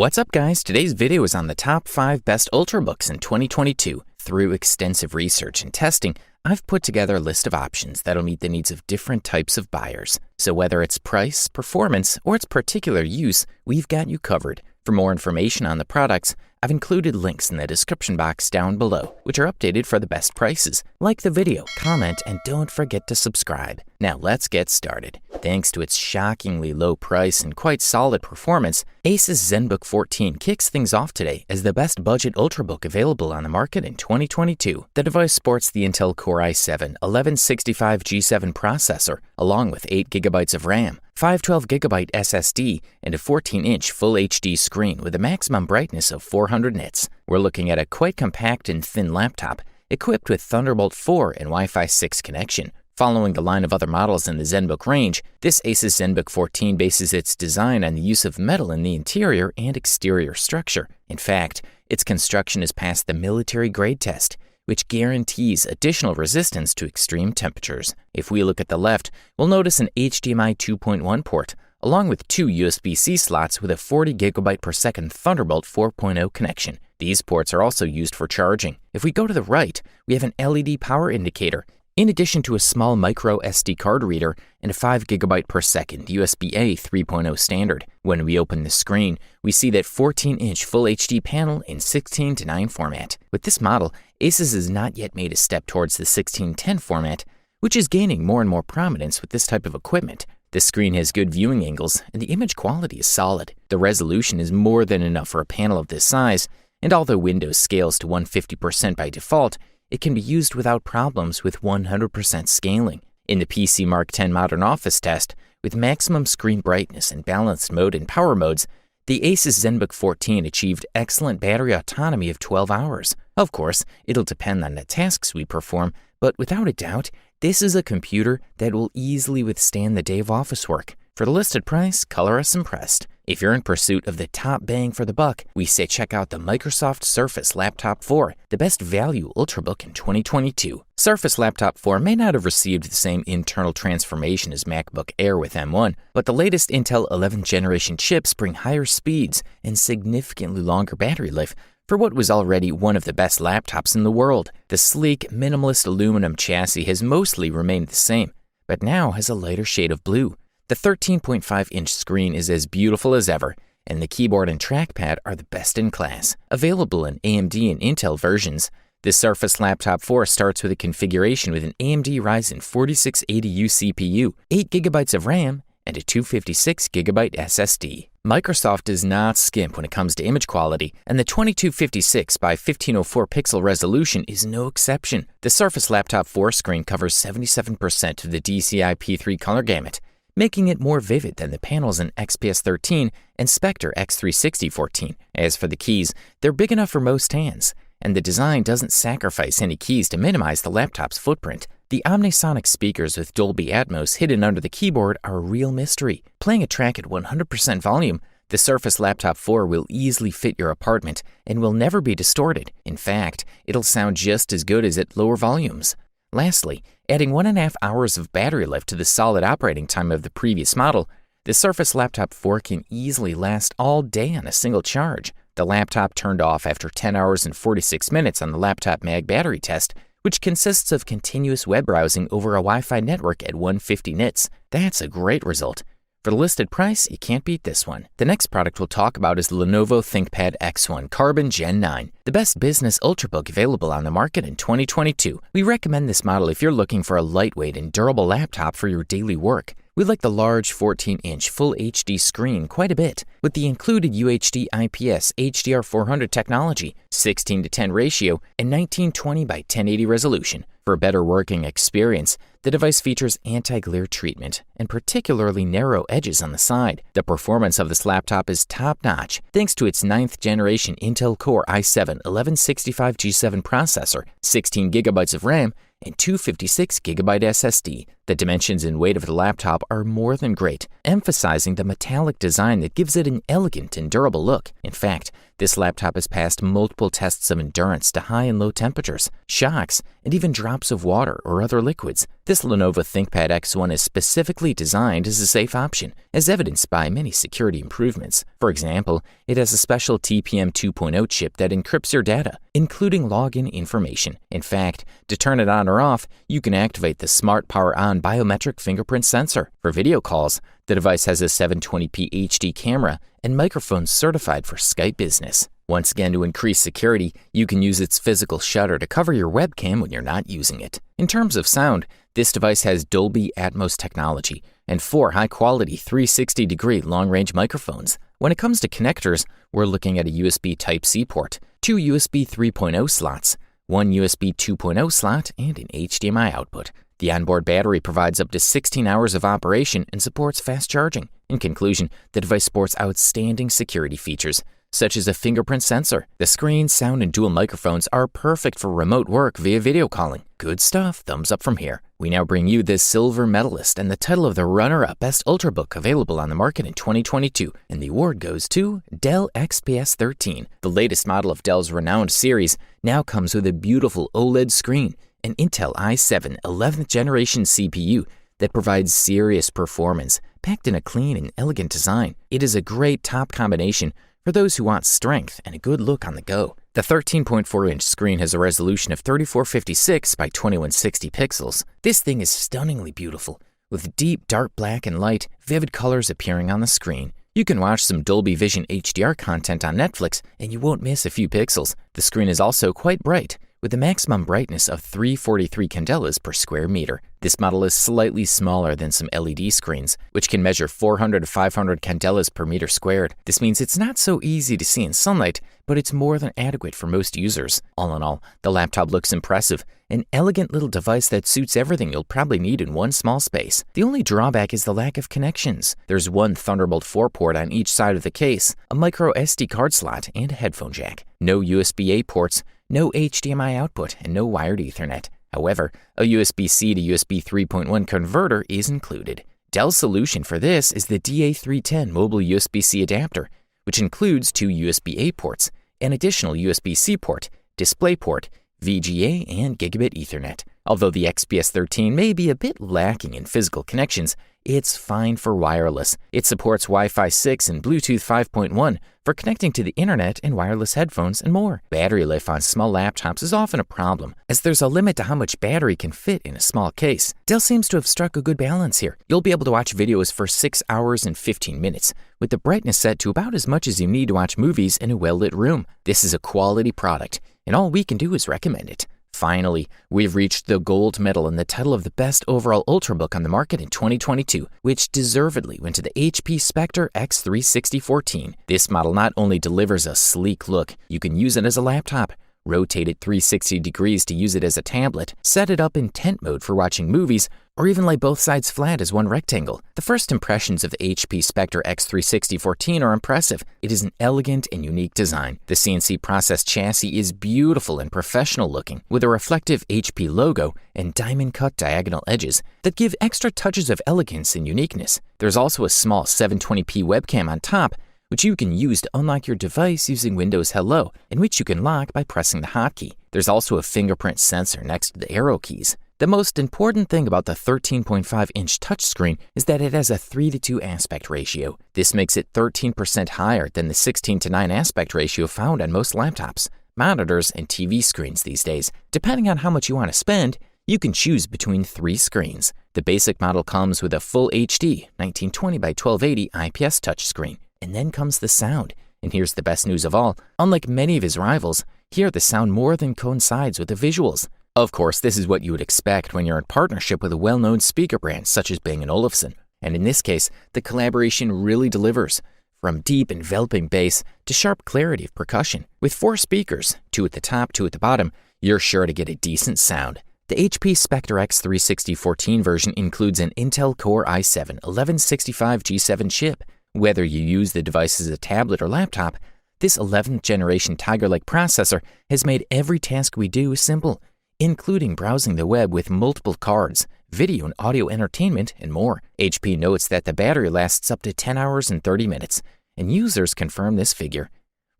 What's up, guys? Today's video is on the top 5 best Ultrabooks in 2022. Through extensive research and testing, I've put together a list of options that'll meet the needs of different types of buyers. So whether it's price, performance, or its particular use, we've got you covered. For more information on the products, I've included links in the description box down below, which are updated for the best prices. Like the video, comment, and don't forget to subscribe. Now let's get started. Thanks to its shockingly low price and quite solid performance, Asus ZenBook 14 kicks things off today as the best budget Ultrabook available on the market in 2022. The device sports the Intel Core i7 1165G7 processor, along with 8GB of RAM, 512GB SSD, and a 14-inch Full HD screen with a maximum brightness of 400 nits. We're looking at a quite compact and thin laptop, equipped with Thunderbolt 4 and Wi-Fi 6 connection. Following the line of other models in the ZenBook range, this Asus ZenBook 14 bases its design on the use of metal in the interior and exterior structure. In fact, its construction has passed the military-grade test, which guarantees additional resistance to extreme temperatures. If we look at the left, we'll notice an HDMI 2.1 port, along with 2 USB-C slots with a 40GB per second Thunderbolt 4.0 connection. These ports are also used for charging. If we go to the right, we have an LED power indicator, in addition to a small micro SD card reader and a 5GB per second USB-A 3.0 standard. When we open the screen, we see that 14-inch Full HD panel in 16:9 format. With this model, Asus has not yet made a step towards the 16:10 format, which is gaining more and more prominence with this type of equipment. The screen has good viewing angles, and the image quality is solid. The resolution is more than enough for a panel of this size, and although Windows scales to 150% by default, it can be used without problems with 100% scaling. In the PC Mark X Modern Office test, with maximum screen brightness and balanced mode and power modes, the Asus ZenBook 14 achieved excellent battery autonomy of 12 hours. Of course, it'll depend on the tasks we perform, but without a doubt, this is a computer that will easily withstand the day of office work. For the listed price, color us impressed. If you're in pursuit of the top bang for the buck, we say check out the Microsoft Surface Laptop 4, the best value Ultrabook in 2022. Surface Laptop 4 may not have received the same internal transformation as MacBook Air with M1, but the latest Intel 11th generation chips bring higher speeds and significantly longer battery life for what was already one of the best laptops in the world. The sleek, minimalist aluminum chassis has mostly remained the same, but now has a lighter shade of blue. The 13.5-inch screen is as beautiful as ever, and the keyboard and trackpad are the best in class. Available in AMD and Intel versions, the Surface Laptop 4 starts with a configuration with an AMD Ryzen 4680U CPU, 8GB of RAM, and a 256GB SSD. Microsoft does not skimp when it comes to image quality, and the 2256 by 1504 pixel resolution is no exception. The Surface Laptop 4 screen covers 77% of the DCI-P3 color gamut, making it more vivid than the panels in XPS 13 and Spectre X360 14. As for the keys, they're big enough for most hands, and the design doesn't sacrifice any keys to minimize the laptop's footprint. The Omnisonic speakers with Dolby Atmos hidden under the keyboard are a real mystery. Playing a track at 100% volume, the Surface Laptop 4 will easily fit your apartment and will never be distorted. In fact, it'll sound just as good as at lower volumes. Lastly, adding 1.5 hours of battery life to the solid operating time of the previous model, the Surface Laptop 4 can easily last all day on a single charge. The laptop turned off after 10 hours and 46 minutes on the Laptop Mag battery test, which consists of continuous web browsing over a Wi-Fi network at 150 nits. That's a great result. For the listed price, you can't beat this one. The next product we'll talk about is the Lenovo ThinkPad X1 Carbon Gen 9, the best business Ultrabook available on the market in 2022. We recommend this model if you're looking for a lightweight and durable laptop for your daily work. We like the large 14-inch Full HD screen quite a bit, with the included UHD IPS HDR400 technology, 16:10 ratio, and 1920 by 1080 resolution. For a better working experience, the device features anti-glare treatment and particularly narrow edges on the side. The performance of this laptop is top-notch thanks to its 9th generation Intel Core i7 1165G7 processor, 16GB of RAM, and 256GB SSD. The dimensions and weight of the laptop are more than great, emphasizing the metallic design that gives it an elegant and durable look. In fact, this laptop has passed multiple tests of endurance to high and low temperatures, shocks, and even drops of water or other liquids. This Lenovo ThinkPad X1 is specifically designed as a safe option, as evidenced by many security improvements. For example, it has a special TPM 2.0 chip that encrypts your data, including login information. In fact, to turn it on or off, you can activate the Smart Power On biometric fingerprint sensor. For video calls, the device has a 720p HD camera and microphone certified for Skype Business. Once again, to increase security, you can use its physical shutter to cover your webcam when you're not using it. In terms of sound, this device has Dolby Atmos technology and 4 high-quality 360-degree long-range microphones. When it comes to connectors, we're looking at a USB Type-C port, 2 USB 3.0 slots, 1 USB 2.0 slot, and an HDMI output. The onboard battery provides up to 16 hours of operation and supports fast charging. In conclusion, the device sports outstanding security features, such as a fingerprint sensor. The screen, sound, and dual microphones are perfect for remote work via video calling. Good stuff, thumbs up from here. We now bring you the silver medalist and the title of the runner-up Best Ultrabook available on the market in 2022, and the award goes to Dell XPS 13. The latest model of Dell's renowned series now comes with a beautiful OLED screen, an Intel i7 11th generation CPU that provides serious performance, packed in a clean and elegant design. It is a great top combination for those who want strength and a good look on the go. The 13.4-inch screen has a resolution of 3456 by 2160 pixels. This thing is stunningly beautiful, with deep dark black and light, vivid colors appearing on the screen. You can watch some Dolby Vision HDR content on Netflix, and you won't miss a few pixels. The screen is also quite bright, with a maximum brightness of 343 candelas per square meter. This model is slightly smaller than some LED screens, which can measure 400 to 500 candelas per meter squared. This means it's not so easy to see in sunlight, but it's more than adequate for most users. All in all, the laptop looks impressive, an elegant little device that suits everything you'll probably need in one small space. The only drawback is the lack of connections. There's one Thunderbolt 4 port on each side of the case, a micro SD card slot, and a headphone jack. No USB-A ports, no HDMI output, and no wired Ethernet. However, a USB-C to USB 3.1 converter is included. Dell's solution for this is the DA310 mobile USB-C adapter, which includes 2 USB-A ports, an additional USB-C port, DisplayPort, VGA, and Gigabit Ethernet. Although the XPS 13 may be a bit lacking in physical connections, it's fine for wireless. It supports Wi-Fi 6 and Bluetooth 5.1 for connecting to the internet and wireless headphones and more. Battery life on small laptops is often a problem, as there's a limit to how much battery can fit in a small case. Dell seems to have struck a good balance here. You'll be able to watch videos for 6 hours and 15 minutes, with the brightness set to about as much as you need to watch movies in a well-lit room. This is a quality product, and all we can do is recommend it. Finally, we've reached the gold medal and the title of the best overall Ultrabook on the market in 2022, which deservedly went to the HP Spectre X36014. This model not only delivers a sleek look, you can use it as a laptop, rotate it 360 degrees to use it as a tablet, set it up in tent mode for watching movies, or even lay both sides flat as one rectangle. The first impressions of the HP Spectre X36014 are impressive. It is an elegant and unique design. The CNC processed chassis is beautiful and professional looking, with a reflective HP logo and diamond-cut diagonal edges that give extra touches of elegance and uniqueness. There's also a small 720p webcam on top, which you can use to unlock your device using Windows Hello, and which you can lock by pressing the hotkey. There's also a fingerprint sensor next to the arrow keys. The most important thing about the 13.5-inch touchscreen is that it has a 3:2 aspect ratio. This makes it 13% higher than the 16:9 aspect ratio found on most laptops, monitors, and TV screens these days. Depending on how much you want to spend, you can choose between 3 screens. The basic model comes with a full HD 1920 by 1280 IPS touchscreen. And then comes the sound. And here's the best news of all. Unlike many of his rivals, here the sound more than coincides with the visuals. Of course, this is what you would expect when you're in partnership with a well-known speaker brand such as Bang & Olufsen. And in this case, the collaboration really delivers. From deep enveloping bass to sharp clarity of percussion. With 4 speakers, 2 at the top, 2 at the bottom, you're sure to get a decent sound. The HP Spectre X36014 version includes an Intel Core i7 1165G7 chip. Whether you use the device as a tablet or laptop, this 11th generation Tiger-like processor has made every task we do simple, including browsing the web with multiple cards, video and audio entertainment, and more. HP notes that the battery lasts up to 10 hours and 30 minutes, and users confirm this figure.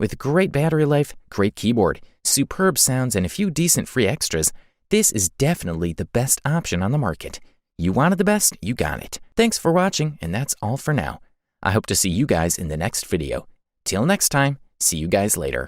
With great battery life, great keyboard, superb sounds, and a few decent free extras, This is definitely the best option on the market. You wanted the best, you got it. Thanks for watching, and that's all for now. I hope to see you guys in the next video. Till next time, see you guys later.